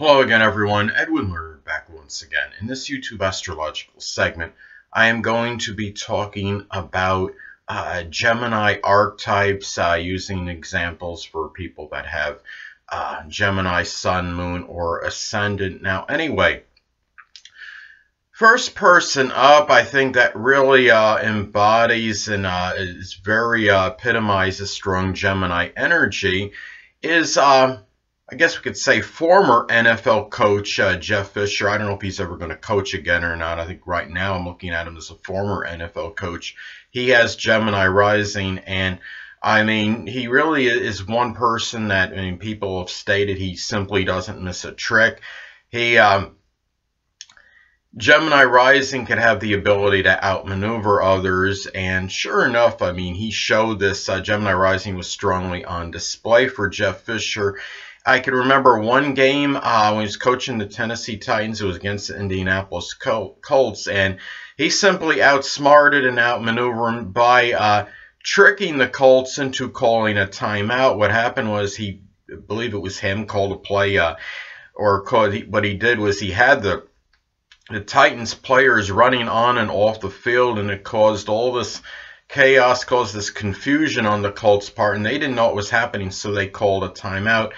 Hello again, everyone. Edwin Learnard back once again. In this YouTube astrological segment, I am going to be talking about Gemini archetypes, using examples for people that have Gemini, Sun, Moon, or Ascendant. Now, anyway, first person up, I think that really embodies and is very epitomizes strong Gemini energy is I guess we could say former NFL coach Jeff Fisher. I don't know if he's ever going to coach again or not. I think right now I'm looking at him as a former NFL coach. He has Gemini rising, and I mean, he really is one person that, I mean, people have stated he simply doesn't miss a trick. He Gemini rising can have the ability to outmaneuver others, and sure enough, I mean, he showed this. Gemini rising was strongly on display for Jeff Fisher. I can remember one game when he was coaching the Tennessee Titans. It was against the Indianapolis Colts, and he simply outsmarted and outmaneuvered them by tricking the Colts into calling a timeout. What happened was I believe it was him, called a play, what he did was he had the Titans players running on and off the field, and it caused all this chaos, caused this confusion on the Colts' part, and they didn't know what was happening, so they called a timeout.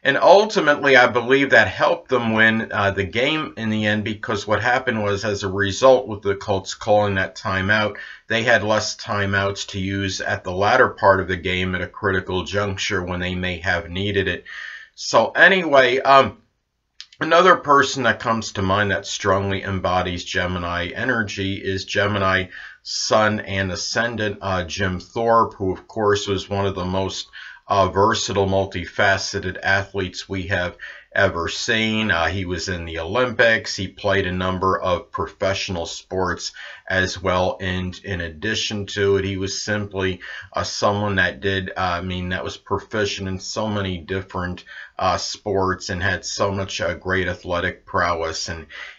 And ultimately, I believe that helped them win the game in the end, because what happened was, as a result, with the Colts calling that timeout, they had less timeouts to use at the latter part of the game at a critical juncture when they may have needed it. So anyway, another person that comes to mind that strongly embodies Gemini energy is Gemini Sun and Ascendant Jim Thorpe, who of course was one of the most versatile, multifaceted athletes we have ever seen. He was in the Olympics. He played a number of professional sports as well, and in addition to it, he was simply someone that that was proficient in so many different sports and had so much great athletic prowess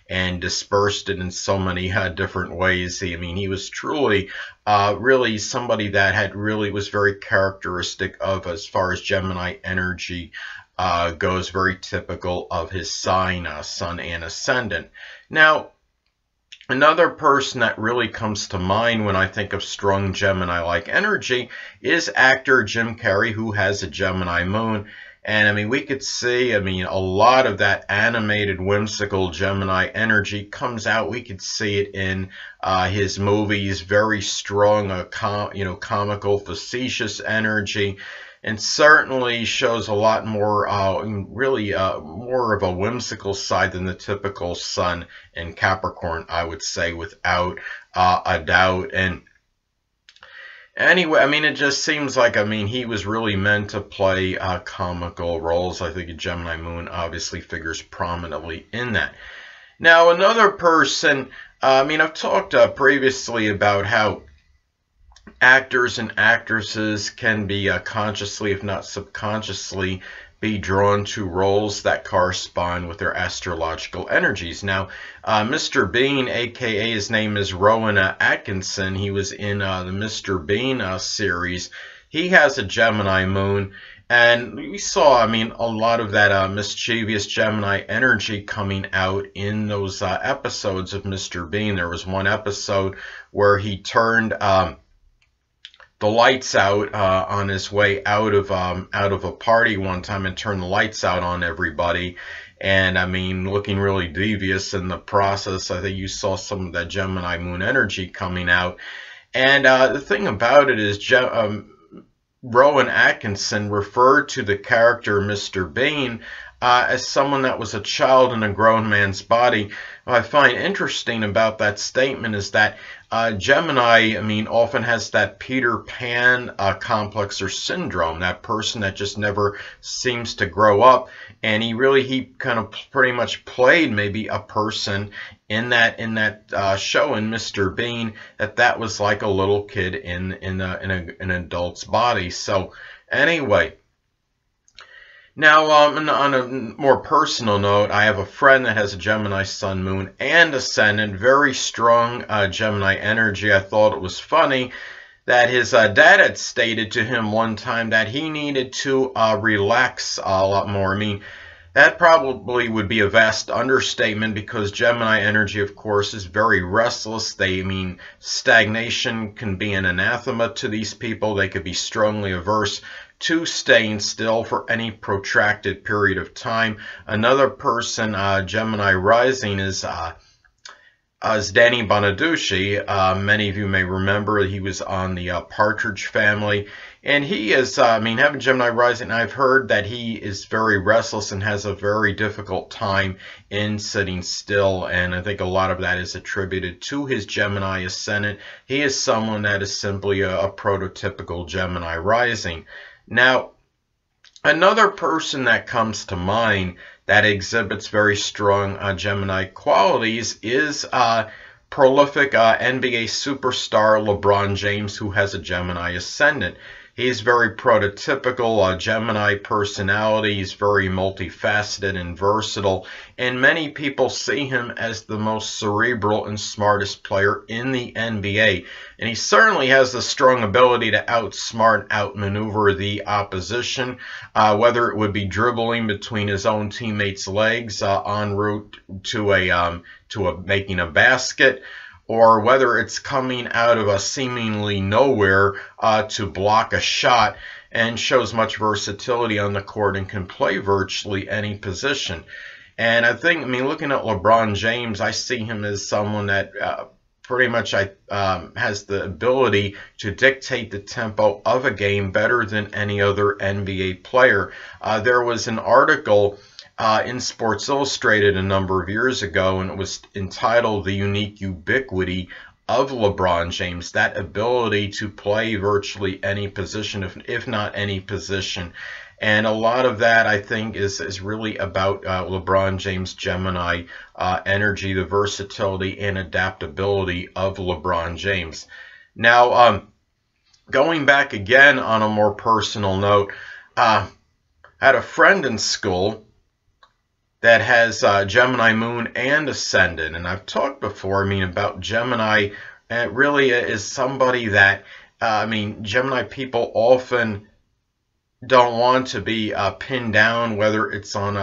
and dispersed it in so many different ways. I mean, he was truly really somebody that was very characteristic of, as far as Gemini energy goes, very typical of his sign, Sun and Ascendant. Now, another person that really comes to mind when I think of strong Gemini-like energy is actor Jim Carrey, who has a Gemini moon. And I mean, we could see, I mean, a lot of that animated, whimsical Gemini energy comes out. We could see it in his movies, very strong, comical, facetious energy, and certainly shows a lot more, more of a whimsical side than the typical Sun in Capricorn, I would say, without a doubt. And anyway, I mean, it just seems like, I mean, he was really meant to play comical roles. I think a Gemini moon obviously figures prominently in that. Now, another person, I mean, I've talked previously about how actors and actresses can be consciously, if not subconsciously, be drawn to roles that correspond with their astrological energies. Now, Mr. Bean, aka his name is Rowan Atkinson, he was in the Mr. Bean series. He has a Gemini moon, and we saw, I mean, a lot of that mischievous Gemini energy coming out in those episodes of Mr. Bean. There was one episode where he turned the lights out on his way out of a party one time, and turned the lights out on everybody, and I mean, looking really devious in the process. I think you saw some of that Gemini moon energy coming out. And the thing about it is, Rowan Atkinson referred to the character Mr. Bean as someone that was a child in a grown man's body. What I find interesting about that statement is that Gemini, I mean, often has that Peter Pan complex or syndrome, that person that just never seems to grow up. And he kind of pretty much played maybe a person in that show in Mr. Bean that was like a little kid in an adult's body. So anyway. Now, on a more personal note, I have a friend that has a Gemini Sun, Moon, and Ascendant, very strong Gemini energy. I thought it was funny that his dad had stated to him one time that he needed to relax a lot more. I mean, That probably would be a vast understatement, because Gemini energy, of course, is very restless. Stagnation can be an anathema to these people. They could be strongly averse to staying still for any protracted period of time. Another person, Gemini rising, is Danny Bonaducci. Many of you may remember he was on the Partridge Family. And he is, having Gemini rising, I've heard that he is very restless and has a very difficult time in sitting still. And I think a lot of that is attributed to his Gemini Ascendant. He is someone that is simply a prototypical Gemini rising. Now, another person that comes to mind that exhibits very strong Gemini qualities is prolific NBA superstar LeBron James, who has a Gemini Ascendant. He's very prototypical Gemini personality. He's very multifaceted and versatile, and many people see him as the most cerebral and smartest player in the NBA. And he certainly has the strong ability to outsmart, outmaneuver the opposition, whether it would be dribbling between his own teammates' legs en route to making a basket, or whether it's coming out of a seemingly nowhere to block a shot, and shows much versatility on the court and can play virtually any position. And I think, looking at LeBron James, I see him as someone that pretty much has the ability to dictate the tempo of a game better than any other NBA player. There was an article in Sports Illustrated a number of years ago, and it was entitled "The Unique Ubiquity of LeBron James," that ability to play virtually any position, if not any position. And a lot of that, I think, is really about LeBron James' Gemini energy, the versatility and adaptability of LeBron James. Now, going back again on a more personal note, I had a friend in school that has Gemini moon and ascendant, and I've talked before, about Gemini. And it really is somebody that, Gemini people often don't want to be pinned down, whether it's on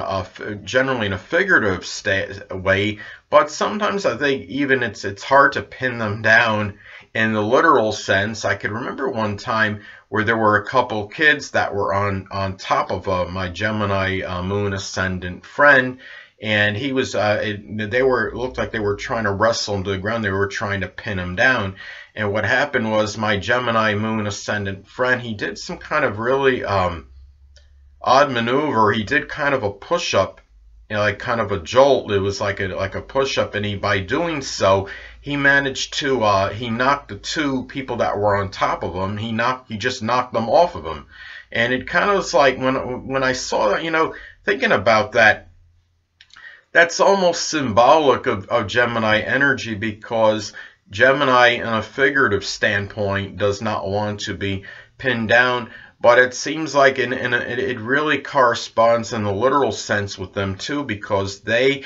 generally in a figurative way, but sometimes I think even it's hard to pin them down in the literal sense. I could remember one time where there were a couple kids that were on top of my Gemini moon ascendant friend, and he was it looked like they were trying to wrestle him to the ground. They were trying to pin him down. And what happened was, my Gemini moon ascendant friend, he did some kind of really odd maneuver. He did kind of a push-up, like kind of a jolt. It was like a push-up, and by doing so, he managed to he knocked the two people that were on top of him. He just knocked them off of him. And it kind of was like, when I saw that, thinking about that, that's almost symbolic of Gemini energy, because Gemini, in a figurative standpoint, does not want to be pinned down, but it seems like it really corresponds in the literal sense with them too, because they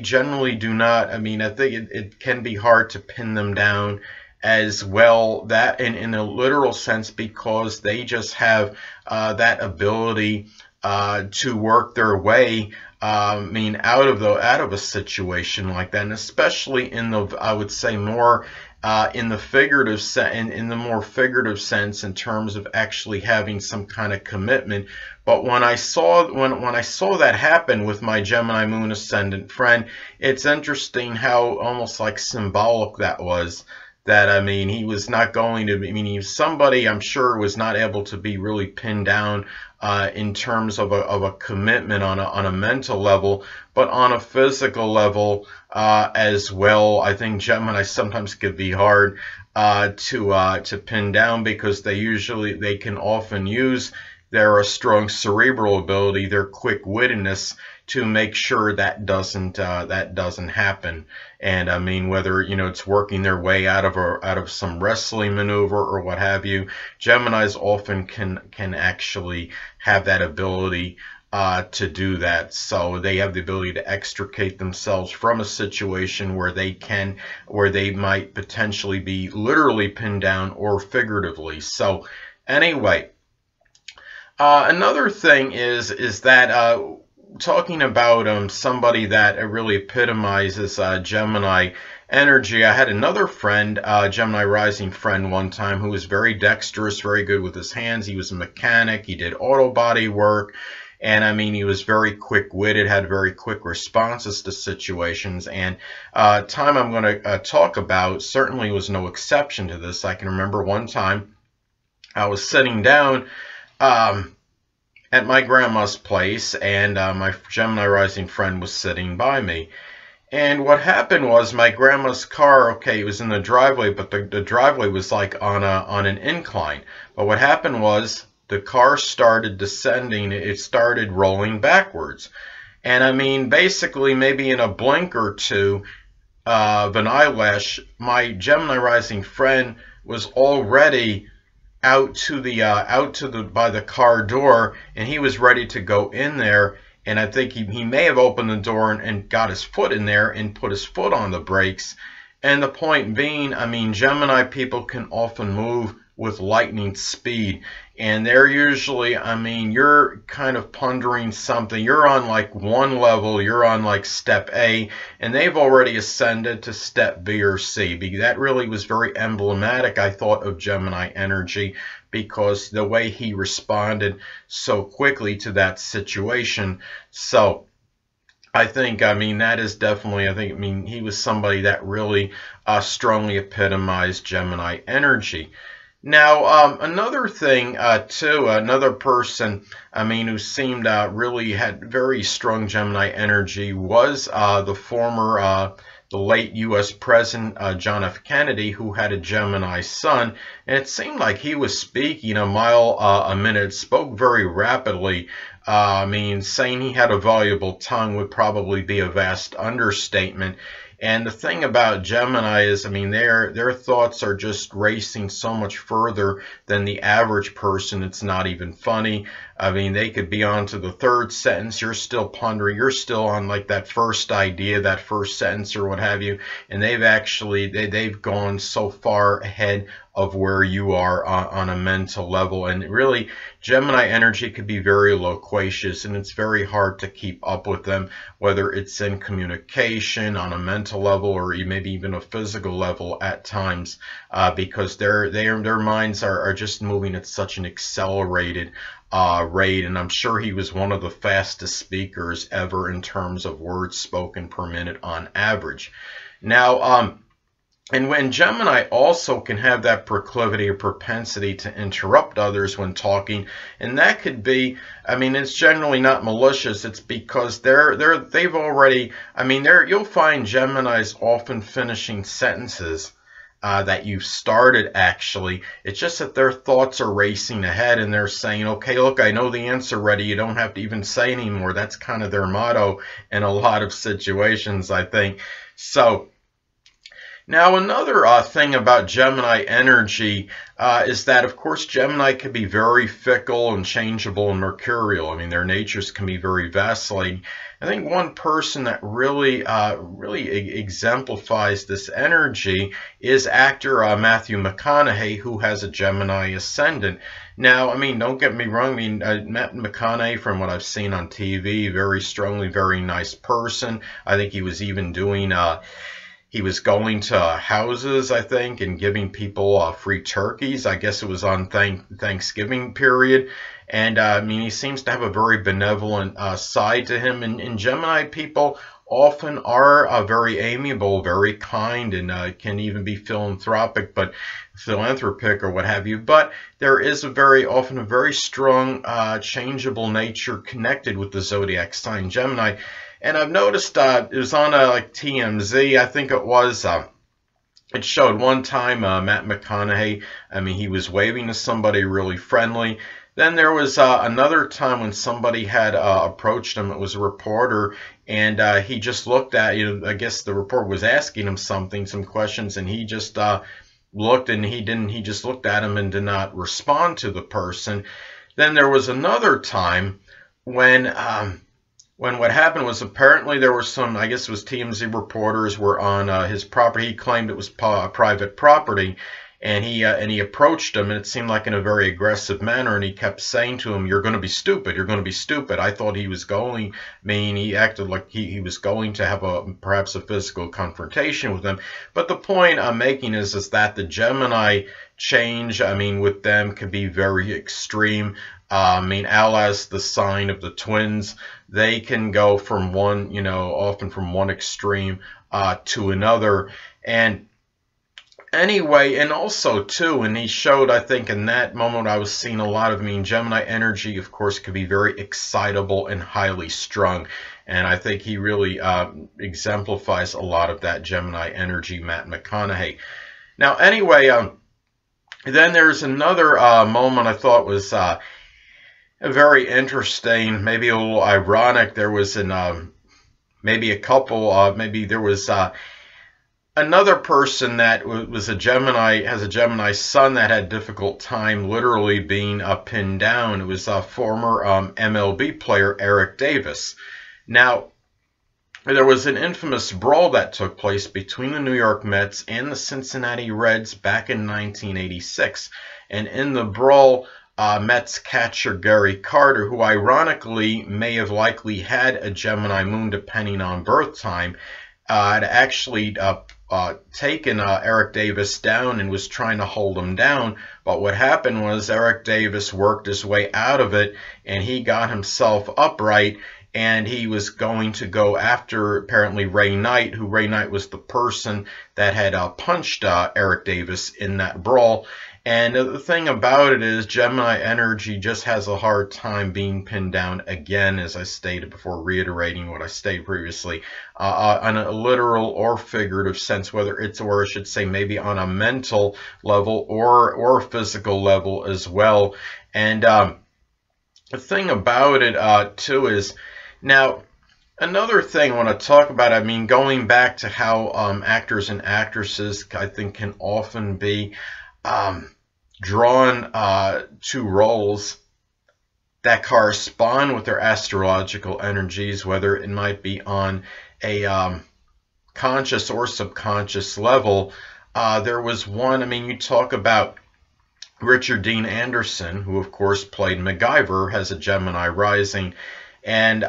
generally do not. I think it can be hard to pin them down as well, that in a literal sense, because they just have that ability to work their way out of a situation like that, and especially in the, I would say, more in the figurative in the more figurative sense, in terms of actually having some kind of commitment. But when I saw that happen with my Gemini moon ascendant friend, it's interesting how almost like symbolic that was. That, he was not going to, he was somebody, I'm sure, was not able to be really pinned down in terms of a commitment on a mental level, but on a physical level as well. I think Gemini sometimes could be hard to pin down, because they can often use their strong cerebral ability, their quick-wittedness, to make sure that doesn't happen. And whether it's working their way out of some wrestling maneuver or what have you, Geminis often can actually have that ability to do that. So they have the ability to extricate themselves from a situation where they might potentially be literally pinned down or figuratively. So anyway, another thing is that talking about somebody that really epitomizes Gemini energy, I had another friend, Gemini rising friend one time, who was very dexterous, very good with his hands. He was a mechanic. He did auto body work. And I mean, he was very quick-witted, had very quick responses to situations. And time I'm going to talk about certainly was no exception to this. I can remember one time I was sitting down at my grandma's place, and my Gemini rising friend was sitting by me. And what happened was my grandma's car, okay, it was in the driveway, but the driveway was like on an incline. But what happened was the car started descending. It started rolling backwards. And I mean, basically, maybe in a blink or two of an eyelash, my Gemini rising friend was already out to the by the car door, and he was ready to go in there. And I think he may have opened the door and got his foot in there and put his foot on the brakes. And the point being, I mean, Gemini people can often move with lightning speed. And they're usually, I mean, you're kind of pondering something. You're on like one level. You're on like step A, and they've already ascended to step B or C. That really was very emblematic, I thought, of Gemini energy, because the way he responded so quickly to that situation. So I think, I mean, that is definitely, I mean, he was somebody that really strongly epitomized Gemini energy. Now, another thing, too, another person, I mean, who seemed really had very strong Gemini energy was the late U.S. President John F. Kennedy, who had a Gemini sun. And it seemed like he was speaking a mile a minute, spoke very rapidly. I mean, saying he had a voluble tongue would probably be a vast understatement. And the thing about Gemini is, I mean, their thoughts are just racing so much further than the average person. It's not even funny. I mean, they could be on to the third sentence. You're still pondering. You're still on like that first idea, that first sentence or what have you. And they've gone so far ahead of where you are on a mental level. And really, Gemini energy could be very loquacious, and it's very hard to keep up with them, whether it's in communication, on a mental level, or maybe even a physical level at times, because their minds are just moving at such an accelerated rate. And I'm sure he was one of the fastest speakers ever in terms of words spoken per minute on average. Now, and when Gemini also can have that proclivity or propensity to interrupt others when talking, and that could be, I mean, it's generally not malicious. It's because they've already, I mean, you'll find Geminis often finishing sentences that you've started, actually. It's just that their thoughts are racing ahead, and they're saying, okay, look, I know the answer ready. You don't have to even say anymore. That's kind of their motto in a lot of situations, I think. So, now, another thing about Gemini energy is that, of course, Gemini can be very fickle and changeable and mercurial. I mean, their natures can be very vacillating. I think one person that really exemplifies this energy is actor Matthew McConaughey, who has a Gemini ascendant. Now, I mean, don't get me wrong. I mean, Matt McConaughey, from what I've seen on TV, very strongly, very nice person. I think he was even doing... He was going to houses, I think, and giving people free turkeys. I guess it was on Thanksgiving period. And, I mean, he seems to have a very benevolent side to him. And Gemini people often are very amiable, very kind, and can even be philanthropic or what have you. But there is often a very strong changeable nature connected with the zodiac sign Gemini. And I've noticed it was on like TMZ, I think it was. It showed one time Matt McConaughey, I mean, he was waving to somebody really friendly. Then there was another time when somebody had approached him. It was a reporter, and he just looked at, I guess the reporter was asking him some questions, and he just looked, and he just looked at him and did not respond to the person. Then there was another time when what happened was, apparently there were some, I guess it was TMZ reporters were on his property. He claimed it was private property. and he approached him, and it seemed like in a very aggressive manner, and he kept saying to him, "You're going to be stupid. You're going to be stupid." I thought he was going, he acted like he was going to have perhaps a physical confrontation with him. But the point I'm making is that the Gemini change, with them can be very extreme. As the sign of the twins, they can go from one, often from one extreme to another. And anyway, and also too, and he showed, I think in that moment I was seeing a lot of, Gemini energy, of course, could be very excitable and highly strung. And I think he really exemplifies a lot of that Gemini energy, Matt McConaughey. Now, anyway, then there's another moment I thought was very interesting, maybe a little ironic. There was maybe a couple, maybe there was another person that was a Gemini, has a Gemini sun that had difficult time literally being pinned down. It was a former MLB player, Eric Davis. Now, there was an infamous brawl that took place between the New York Mets and the Cincinnati Reds back in 1986. And in the brawl, Mets catcher Gary Carter, who ironically may have likely had a Gemini moon depending on birth time, had actually taken Eric Davis down and was trying to hold him down. But what happened was Eric Davis worked his way out of it, and he got himself upright, and he was going to go after apparently Ray Knight, who Ray Knight was the person that had punched Eric Davis in that brawl. And the thing about it is Gemini energy just has a hard time being pinned down again, as I stated before, reiterating what I stated previously, on a literal or figurative sense, whether it's, or I should say maybe on a mental level or a physical level as well. And the thing about it too is, now another thing I want to talk about, going back to how actors and actresses, I think, can often be drawn to roles that correspond with their astrological energies, whether it might be on a conscious or subconscious level. There was one, you talk about Richard Dean Anderson, who of course played MacGyver, has a Gemini rising, and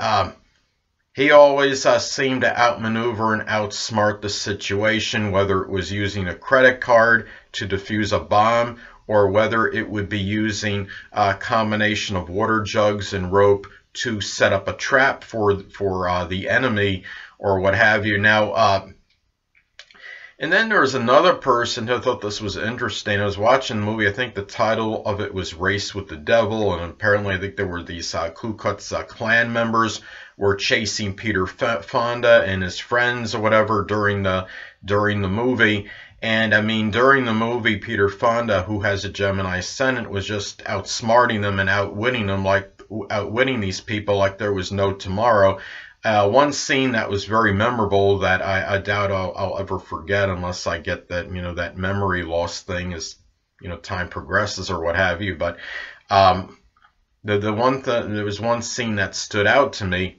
he always seemed to outmaneuver and outsmart the situation, whether it was using a credit card to defuse a bomb, or whether it would be using a combination of water jugs and rope to set up a trap for the enemy, or what have you. Now, and then there was another person who thought this was interesting. I was watching the movie. I think the title of it was Race with the Devil, and apparently I think there were these Ku Klux Klan members were chasing Peter Fonda and his friends or whatever during the movie. And during the movie, Peter Fonda, who has a Gemini ascendant, was just outsmarting them and outwitting these people like there was no tomorrow. One scene that was very memorable that I doubt I'll ever forget unless I get that, that memory loss thing as, time progresses or what have you. But there was one scene that stood out to me,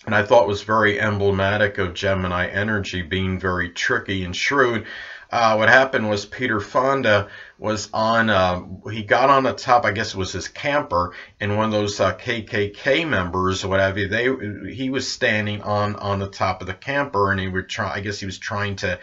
and I thought was very emblematic of Gemini energy being very tricky and shrewd. What happened was Peter Fonda was on, he got on the top, I guess it was his camper, and one of those KKK members or what have you, he was standing on the top of the camper, and I guess he was trying to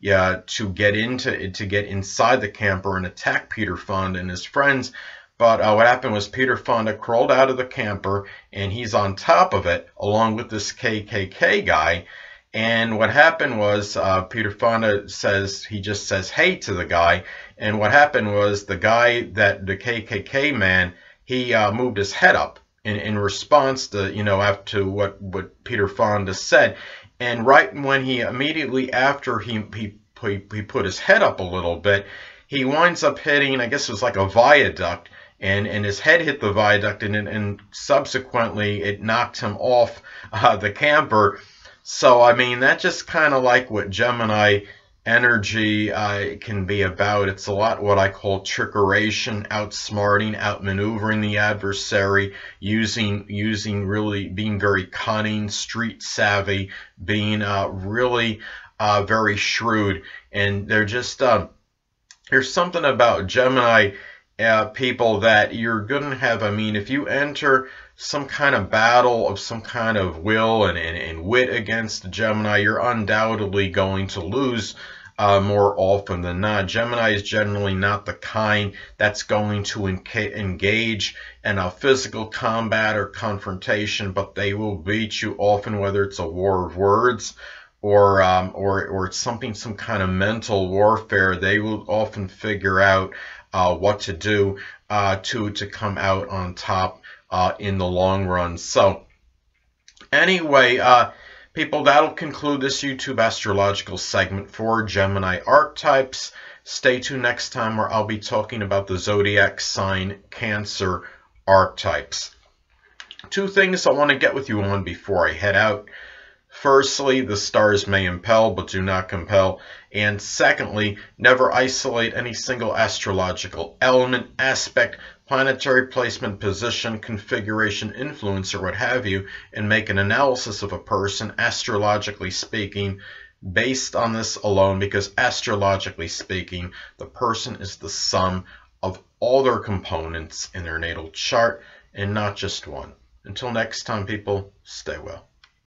get inside the camper and attack Peter Fonda and his friends. But what happened was Peter Fonda crawled out of the camper, and he's on top of it along with this KKK guy. And what happened was Peter Fonda just says hey to the guy. And what happened was the KKK man, he moved his head up in response to, after what Peter Fonda said. And right when immediately after he put his head up a little bit, he winds up hitting, I guess it was like a viaduct, and his head hit the viaduct, and subsequently it knocked him off the camper. So, that's just kind of like what Gemini energy can be about. It's a lot what I call trickeration, outsmarting, outmaneuvering the adversary, using really being very cunning, street savvy, being really very shrewd. And they're just there's something about Gemini people that you're going to have. I mean, if you enter some kind of battle of some kind of will and wit against the Gemini, you're undoubtedly going to lose more often than not. Gemini is generally not the kind that's going to engage in a physical combat or confrontation, but they will beat you often, whether it's a war of words or it's some kind of mental warfare. They will often figure out what to do to come out on top in the long run. So anyway, people, that'll conclude this YouTube astrological segment for Gemini archetypes. Stay tuned next time where I'll be talking about the zodiac sign Cancer archetypes. Two things I want to get with you on before I head out. Firstly, the stars may impel but do not compel. And secondly, never isolate any single astrological element, aspect, planetary placement, position, configuration, influence, or what have you, and make an analysis of a person, astrologically speaking, based on this alone, because astrologically speaking, the person is the sum of all their components in their natal chart and not just one. Until next time, people, stay well.